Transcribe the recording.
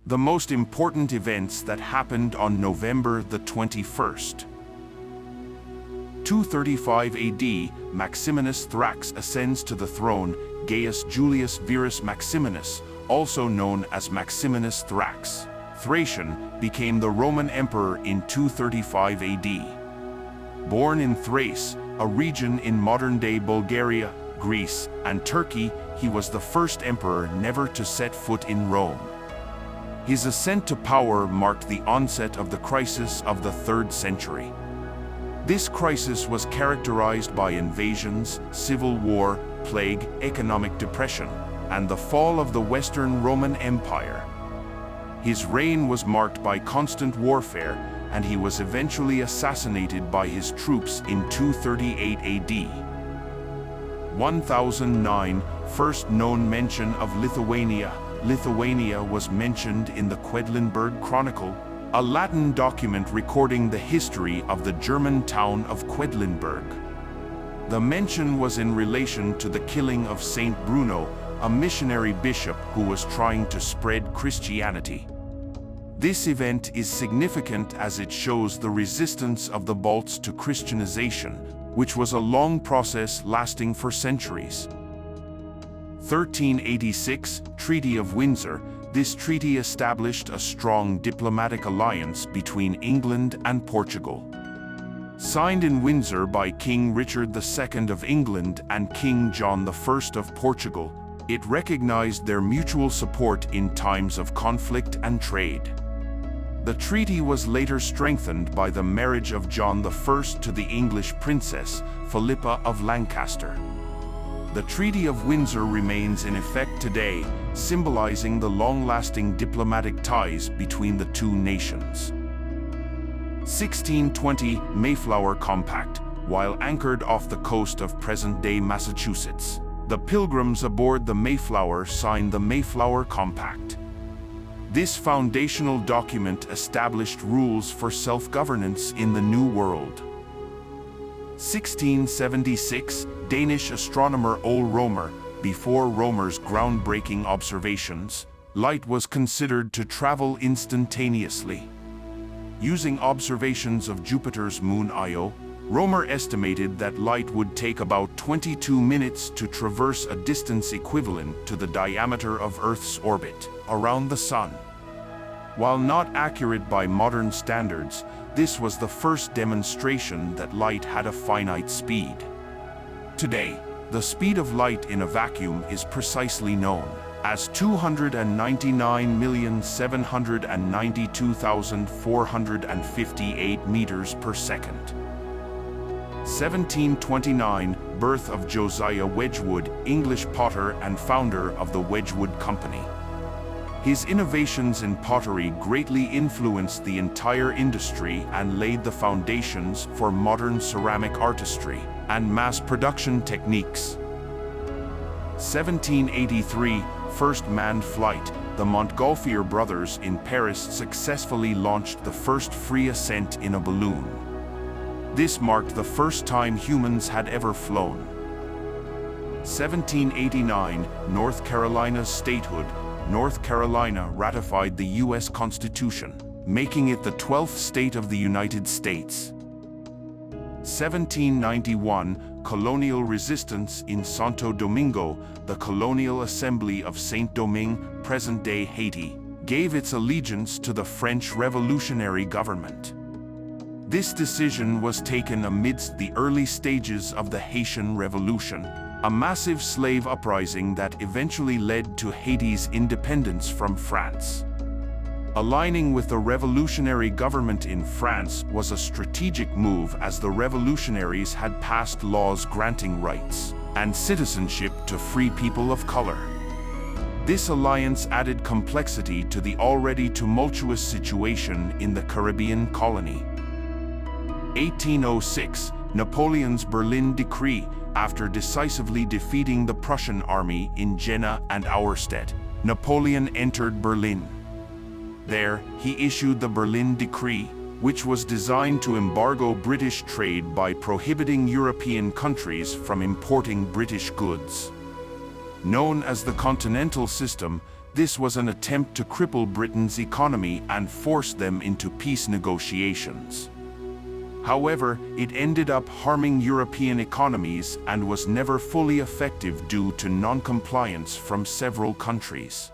The most important events that happened on November the 21st. 235 AD, Maximinus Thrax ascends to the throne. Gaius Julius Verus Maximinus, also known as Maximinus Thrax, Thracian, became the Roman emperor in 235 AD. Born in Thrace, a region in modern-day Bulgaria, Greece, and Turkey, he was the first emperor never to set foot in Rome. His ascent to power marked the onset of the crisis of the 3rd century. This crisis was characterized by invasions, civil war, plague, economic depression, and the fall of the Western Roman Empire. His reign was marked by constant warfare, and he was eventually assassinated by his troops in 238 AD. 1009, first known mention of Lithuania. Lithuania was mentioned in the Quedlinburg Chronicle, a Latin document recording the history of the German town of Quedlinburg. The mention was in relation to the killing of Saint Bruno, a missionary bishop who was trying to spread Christianity. This event is significant as it shows the resistance of the Balts to Christianization, which was a long process lasting for centuries. 1386, Treaty of Windsor. This treaty established a strong diplomatic alliance between England and Portugal. Signed in Windsor by King Richard II of England and King John I of Portugal, it recognized their mutual support in times of conflict and trade. The treaty was later strengthened by the marriage of John I to the English princess, Philippa of Lancaster. The Treaty of Windsor remains in effect today, symbolizing the long-lasting diplomatic ties between the two nations. 1620, Mayflower Compact. While anchored off the coast of present-day Massachusetts, the Pilgrims aboard the Mayflower signed the Mayflower Compact. This foundational document established rules for self-governance in the New World. 1676, Danish astronomer Ole Romer. Before Romer's groundbreaking observations, light was considered to travel instantaneously. Using observations of Jupiter's moon Io, Romer estimated that light would take about 22 minutes to traverse a distance equivalent to the diameter of Earth's orbit around the Sun. While not accurate by modern standards, this was the first demonstration that light had a finite speed. Today, the speed of light in a vacuum is precisely known as 299,792,458 meters per second. 1729, birth of Josiah Wedgwood, English potter and founder of the Wedgwood Company. His innovations in pottery greatly influenced the entire industry and laid the foundations for modern ceramic artistry and mass production techniques. 1783, first manned flight. The Montgolfier brothers in Paris successfully launched the first free ascent in a balloon. This marked the first time humans had ever flown. 1789, North Carolina's statehood. North Carolina ratified the U.S. Constitution, making it the 12th state of the United States. 1791, colonial resistance in Saint-Domingue. The colonial assembly of Saint-Domingue, present-day Haiti, gave its allegiance to the French revolutionary government. This decision was taken amidst the early stages of the Haitian Revolution, a massive slave uprising that eventually led to Haiti's independence from France. Aligning with the revolutionary government in France was a strategic move, as the revolutionaries had passed laws granting rights and citizenship to free people of color. This alliance added complexity to the already tumultuous situation in the Caribbean colony. 1806, Napoleon's Berlin Decree. After decisively defeating the Prussian army in Jena and Auerstedt, Napoleon entered Berlin. There, he issued the Berlin Decree, which was designed to embargo British trade by prohibiting European countries from importing British goods. Known as the Continental System, This was an attempt to cripple Britain's economy and force them into peace negotiations. However, it ended up harming European economies and was never fully effective due to non-compliance from several countries.